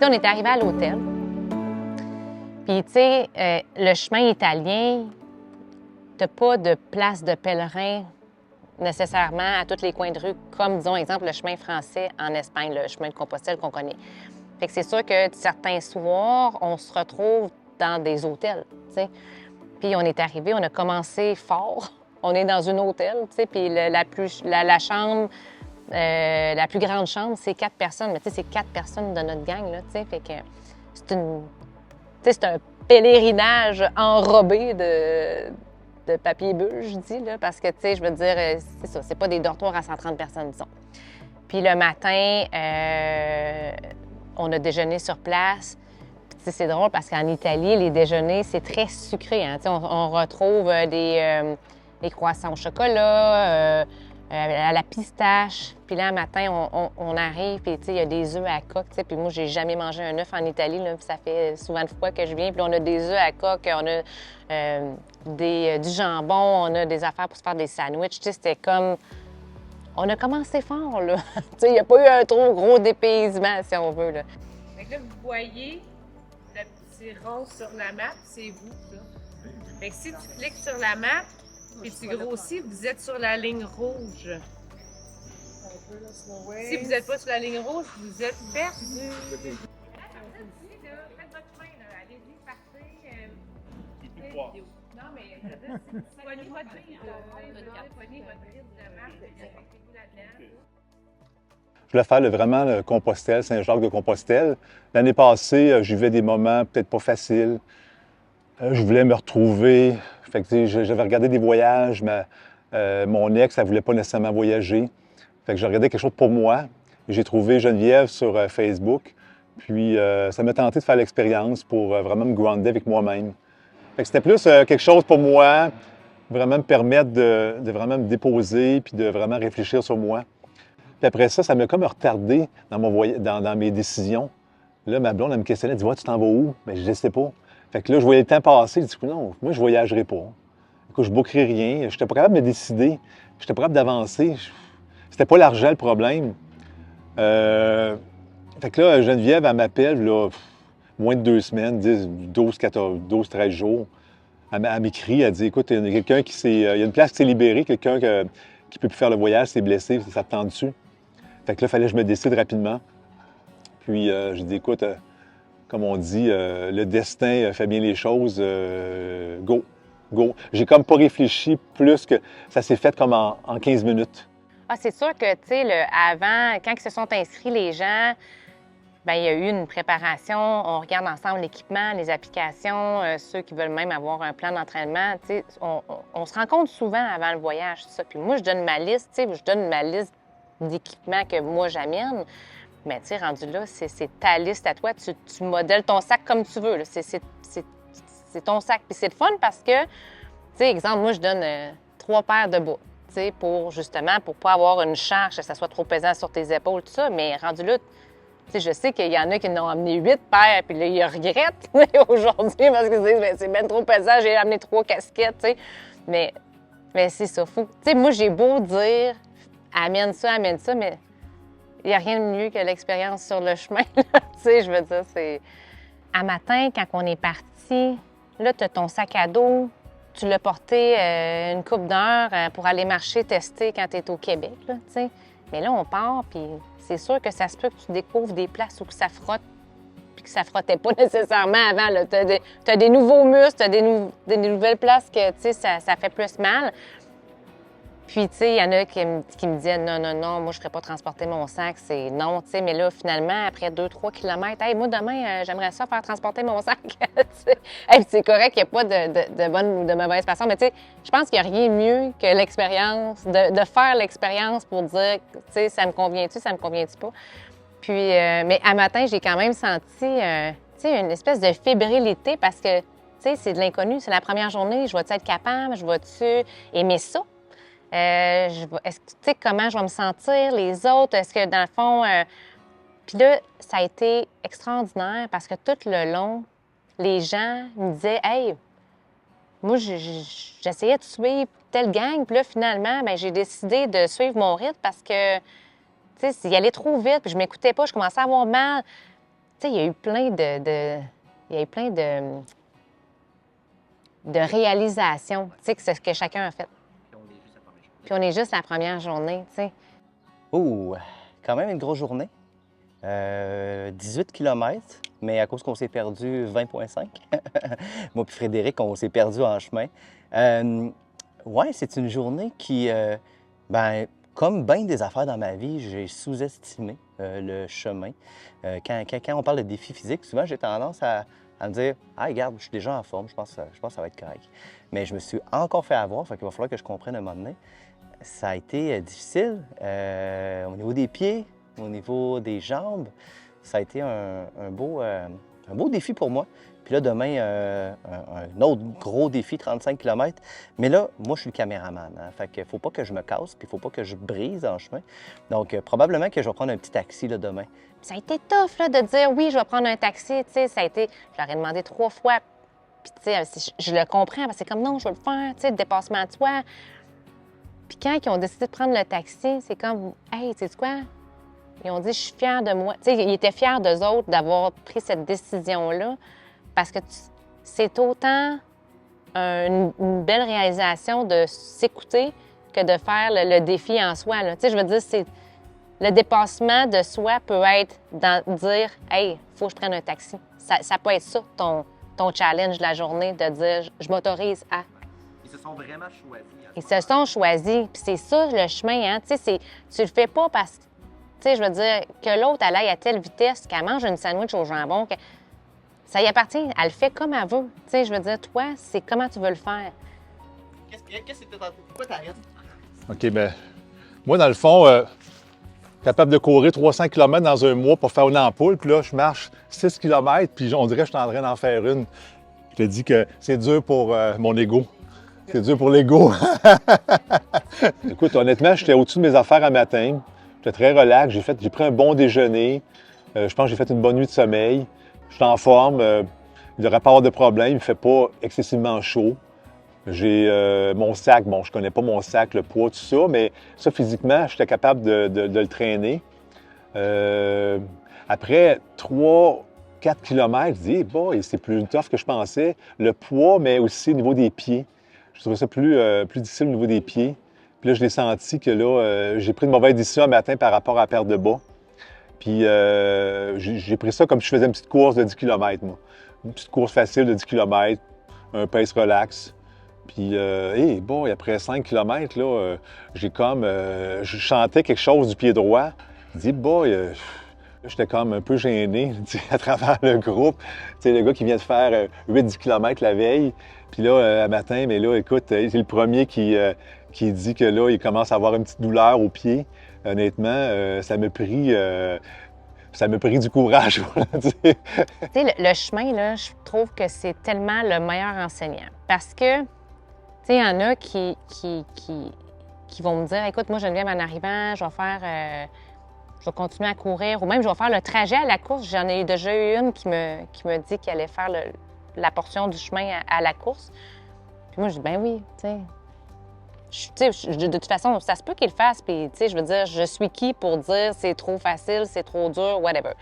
Là, on est arrivé à l'hôtel. Puis, tu sais, le chemin italien, t'as pas de place de pèlerin nécessairement à tous les coins de rue, comme, disons, exemple, le chemin français en Espagne, le chemin de Compostelle qu'on connaît. Fait que c'est sûr que certains soirs, on se retrouve dans des hôtels, tu sais. Puis on est arrivé, on a commencé fort. On est dans un hôtel, tu sais, puis la chambre, la plus grande chambre, c'est 4 personnes. Mais tu sais, c'est 4 personnes de notre gang, là, tu sais. Fait que c'est un pèlerinage enrobé de papier bulle, je dis, là, parce que, tu sais, je veux dire, c'est ça, c'est pas des dortoirs à 130 personnes, disons. Puis le matin, on a déjeuné sur place. Puis, c'est drôle parce qu'en Italie, les déjeuners, c'est très sucré. Hein? On retrouve des croissants au chocolat, à la pistache. Puis là, le matin, on arrive, puis il y a des œufs à coque. Puis moi, j'ai jamais mangé un œuf en Italie. Là, puis ça fait souvent de fois que je viens. Puis on a des œufs à coque, on a du jambon, on a des affaires pour se faire des sandwichs. C'était comme... On a commencé fort, là. Il n'y a pas eu un trop gros dépaysement, si on veut, là. Fait que là, vous voyez le petit rond sur la map, c'est vous, ça. Fait que si tu cliques sur la map, puis tu grossis, vous êtes sur la ligne rouge. Si vous n'êtes pas sur la ligne rouge, vous êtes perdu. Faites votre chemin, là. Allez-y, partez. Non, mais prenez votre rythme de marche, respectez-vous là-dedans. Je voulais faire vraiment le Compostelle, Saint-Jacques-de-Compostelle. L'année passée, je vivais des moments peut-être pas faciles. Je voulais me retrouver. Fait que, j'avais regardé des voyages, mais mon ex, elle ne voulait pas nécessairement voyager. Fait que j'ai regardé quelque chose pour moi. J'ai trouvé Geneviève sur Facebook. Puis ça m'a tenté de faire l'expérience pour vraiment me grounder avec moi-même. Fait que c'était plus quelque chose pour moi, vraiment me permettre de vraiment me déposer puis de vraiment réfléchir sur moi. Puis après ça, ça m'a comme retardé dans mes décisions. Là, ma blonde, elle me questionnait, elle dit « Ouais, tu t'en vas où? » Mais je ne sais pas. Fait que là, je voyais le temps passer, je dis « Non, moi, je ne voyagerai pas. Écoute, je ne bookerai rien. » Je n'étais pas capable de me décider. Je n'étais pas capable d'avancer. C'était pas l'argent le problème. Fait que là, Geneviève, elle m'appelle, là, moins de 2 semaines, 12, 14, 12, 13 jours. Elle m'écrit, elle dit « Écoute, il y a quelqu'un il y a une place qui s'est libérée, quelqu'un qui ne peut plus faire le voyage, s'est blessé, ça te tend dessus. » Fait que là, il fallait que je me décide rapidement. Puis, j'ai dit « Écoute, comme on dit, le destin fait bien les choses, go, go. » J'ai comme pas réfléchi plus que ça s'est fait comme en 15 minutes. Ah, c'est sûr que, tu sais, avant, quand ils se sont inscrits, les gens, bien, il y a eu une préparation. On regarde ensemble l'équipement, les applications, ceux qui veulent même avoir un plan d'entraînement. Tu sais, on se rencontre souvent avant le voyage, tout ça. Puis moi, je donne ma liste, tu sais, je donne ma liste d'équipements que moi, j'amène. Mais, tu sais, rendu là, c'est ta liste à toi. Tu modèles ton sac comme tu veux. C'est ton sac. Puis c'est le fun parce que, tu sais, exemple, moi, je donne 3 paires de bas. Justement, pour pas avoir une charge, que ça soit trop pesant sur tes épaules, tout ça. Mais rendu là, tu sais, je sais qu'il y en a qui en ont amené 8 paires, puis là, ils regrettent aujourd'hui parce qu'ils se disent, c'est bien trop pesant, j'ai amené 3 casquettes, tu sais. Mais c'est ça, fou. Tu sais, moi, j'ai beau dire, amène ça, mais il n'y a rien de mieux que l'expérience sur le chemin, tu sais, je veux dire, c'est... À matin, quand on est parti, là, tu as ton sac à dos. Tu l'as porté une couple d'heures pour aller marcher, tester quand tu es au Québec, là, tu sais. Mais là, on part, puis c'est sûr que ça se peut que tu découvres des places où ça frotte, puis que ça frottait pas nécessairement avant. Tu as des nouveaux muscles, tu as des nouvelles places que, tu sais, ça fait plus mal. Puis, tu sais, il y en a qui me disaient non, moi, je ne ferais pas transporter mon sac, c'est non, tu sais. Mais là, finalement, après 2-3 kilomètres, hey, moi, demain, j'aimerais ça faire transporter mon sac. Hey, c'est correct, il n'y a pas de bonne ou de mauvaise façon, mais tu sais, je pense qu'il n'y a rien de mieux que l'expérience, de faire l'expérience pour dire, tu sais, ça me convient-tu, ça me convient-tu pas. Puis, mais à matin, j'ai quand même senti, tu sais, une espèce de fébrilité parce que, tu sais, c'est de l'inconnu, c'est la première journée, je vais-tu être capable, je vais-tu aimer ça? Est-ce que tu sais comment je vais me sentir, les autres? Est-ce que dans le fond... Puis là, ça a été extraordinaire parce que tout le long, les gens me disaient « Hey, moi, j'essayais de suivre telle gang, puis là, finalement, bien, j'ai décidé de suivre mon rythme parce que, tu sais, il allait trop vite, puis je m'écoutais pas, je commençais à avoir mal. » sais, il y a eu plein il y a eu plein de réalisations, tu sais, que c'est ce que chacun a fait. Puis on est juste la première journée, tu sais. Oh, quand même une grosse journée. 18 km, mais à cause qu'on s'est perdu 20,5. Moi puis Frédéric, on s'est perdu en chemin. Ouais, c'est une journée qui, ben, comme bien des affaires dans ma vie, j'ai sous-estimé le chemin. Quand on parle de défis physiques, souvent j'ai tendance à me dire « Ah, regarde, je suis déjà en forme, je pense que ça va être correct. » Mais je me suis encore fait avoir, fait qu'il va falloir que je comprenne à un moment donné. Ça a été difficile au niveau des pieds, au niveau des jambes. Ça a été un beau défi pour moi. Puis là, demain, un autre gros défi, 35 km. Mais là, moi, je suis le caméraman. Hein? Fait qu'il ne faut pas que je me casse, puis il ne faut pas que je brise en chemin. Donc, probablement que je vais prendre un petit taxi là, demain. Ça a été tough là, de dire oui, je vais prendre un taxi. Tu sais, ça a été. Je leur ai demandé 3 fois. Puis, tu sais, je le comprends, parce que c'est comme non, je veux le faire, tu sais, le dépassement de soi. Puis, quand ils ont décidé de prendre le taxi, c'est comme, hey, tu sais quoi? Ils ont dit, je suis fière de moi. Tu sais, ils étaient fiers d'eux autres d'avoir pris cette décision-là, parce que c'est autant une belle réalisation de s'écouter que de faire le défi en soi. Là. Tu sais, je veux dire, le dépassement de soi peut être dans dire « Hey, il faut que je prenne un taxi ». Ça peut être ça, ton challenge de la journée, de dire « Je m'autorise à ». Ils se sont vraiment choisis. Ils se sont choisis. Puis c'est ça, le chemin. Hein? Tu sais, tu le fais pas parce que, tu sais, je veux dire, que l'autre, elle aille à telle vitesse, qu'elle mange une sandwich au jambon, que ça y appartient. Elle le fait comme elle veut. Tu sais, je veux dire, toi, c'est comment tu veux le faire. Qu'est-ce que pourquoi t'arrêtes? OK, bien, moi, dans le fond, capable de courir 300 km dans un mois pour faire une ampoule, puis là, je marche 6 km, puis on dirait que je suis en train d'en faire une. Je te dis que c'est dur pour mon ego. C'est dur pour l'ego. Écoute, honnêtement, j'étais au-dessus de mes affaires un matin. J'étais très relax. J'ai pris un bon déjeuner. Je pense que j'ai fait une bonne nuit de sommeil. Je suis en forme. Il ne devrait pas avoir de problème. Il ne fait pas excessivement chaud. J'ai mon sac. Bon, je ne connais pas mon sac, le poids, tout ça, mais ça, physiquement, j'étais capable de le traîner. Après 3-4 km, je dis, hey boy, c'est plus tough que je pensais. Le poids, mais aussi au niveau des pieds. Je trouvais ça plus difficile au niveau des pieds. Puis là, je l'ai senti que là, j'ai pris une mauvaise décision un matin par rapport à la perte de bas. Puis j'ai pris ça comme si je faisais une petite course de 10 km, moi. Une petite course facile de 10 km, un pace relax. Puis, bon, après 5 km, là, j'ai comme... je chantais quelque chose du pied droit. Je dis, boy, j'étais comme un peu gêné à travers le groupe. Tu sais, le gars qui vient de faire 8-10 km la veille. Puis là, un matin, mais là, écoute, c'est le premier qui dit que là, il commence à avoir une petite douleur au pied. Honnêtement, ça m'a pris du courage, pour le dire. Tu sais, le chemin, là, je trouve que c'est tellement le meilleur enseignant. Parce que, tu sais, il y en a qui vont me dire, écoute, moi, Geneviève, en arrivant, je vais continuer à courir, ou même je vais faire le trajet à la course. J'en ai déjà eu une qui me dit qu'elle allait faire la portion du chemin à la course. Puis moi, je dis, ben oui, tu sais. De toute façon, ça se peut qu'il le fasse, puis, tu sais, je veux dire, je suis qui pour dire c'est trop facile, c'est trop dur, whatever.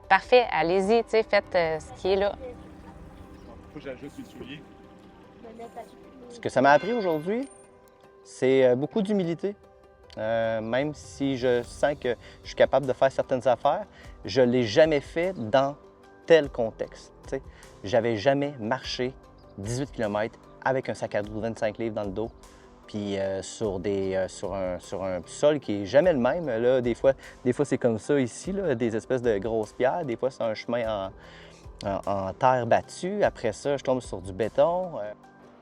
Parfait, allez-y, tu sais, faites ce qui est là. Faut que j'ajuste les souliers. Ce que ça m'a appris aujourd'hui, c'est beaucoup d'humilité. Même si je sens que je suis capable de faire certaines affaires, je ne l'ai jamais fait dans tel contexte. T'sais. J'avais jamais marché 18 km avec un sac à dos de 25 livres dans le dos, puis sur un sol qui n'est jamais le même. Là, des fois c'est comme ça ici, là, des espèces de grosses pierres. Des fois, c'est un chemin en terre battue. Après ça, je tombe sur du béton.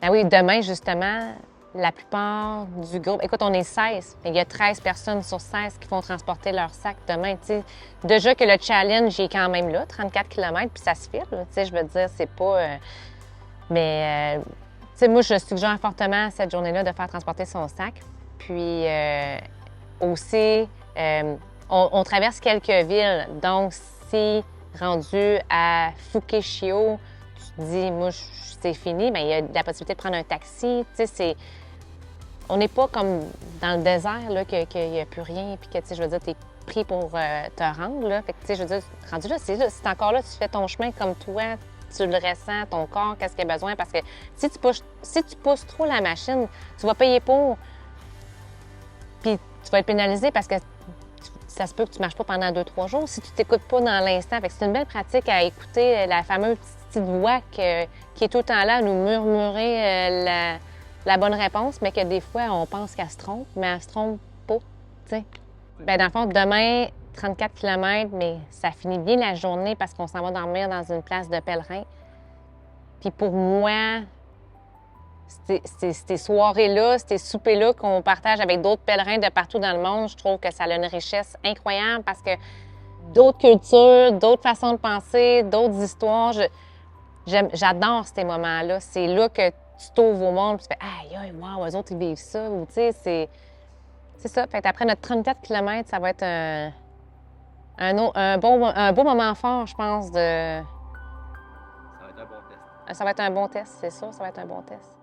Ah oui, demain, justement, la plupart du groupe... Écoute, on est 16. Il y a 13 personnes sur 16 qui vont transporter leur sac demain. T'sais. Déjà que le challenge est quand même là, 34 km, puis ça se file. Je veux dire, c'est pas... Mais, tu sais, moi, je suggère fortement cette journée-là de faire transporter son sac. Puis aussi, on traverse quelques villes. Donc, si rendu à Fukeshio, tu te dis, moi, c'est fini, bien, il y a la possibilité de prendre un taxi. Tu sais, on n'est pas comme dans le désert, là, qu'il n'y a plus rien, puis que, tu sais, je veux dire, pris pour te rendre. Là. Fait que, tu sais, je veux dire, rendu là, c'est encore là, tu fais ton chemin comme toi, tu le ressens, ton corps, qu'est-ce qu'il a besoin. Parce que si tu pousses trop la machine, tu vas payer pour. Puis tu vas être pénalisé parce que ça se peut que tu ne marches pas pendant 2-3 jours si tu ne t'écoutes pas dans l'instant. Fait que c'est une belle pratique à écouter la fameuse petite voix qui est tout le temps là à nous murmurer la bonne réponse, mais que des fois, on pense qu'elle se trompe, mais elle se trompe pas, tu sais. Bien, dans le fond, demain, 34 km, mais ça finit bien la journée parce qu'on s'en va dormir dans une place de pèlerin. Puis pour moi, ces soirées-là, ces soupers-là qu'on partage avec d'autres pèlerins de partout dans le monde, je trouve que ça a une richesse incroyable parce que d'autres cultures, d'autres façons de penser, d'autres histoires, j'adore ces moments-là. C'est là que tu t'ouvres au monde et tu fais « Aïe, aïe, wow, eux autres, ils vivent ça. » Ou tu sais, c'est ça. Fait qu'après notre 34 km, ça va être un beau moment fort, je pense, de... Ça va être un bon test. Ça va être un bon test, c'est sûr, ça va être un bon test.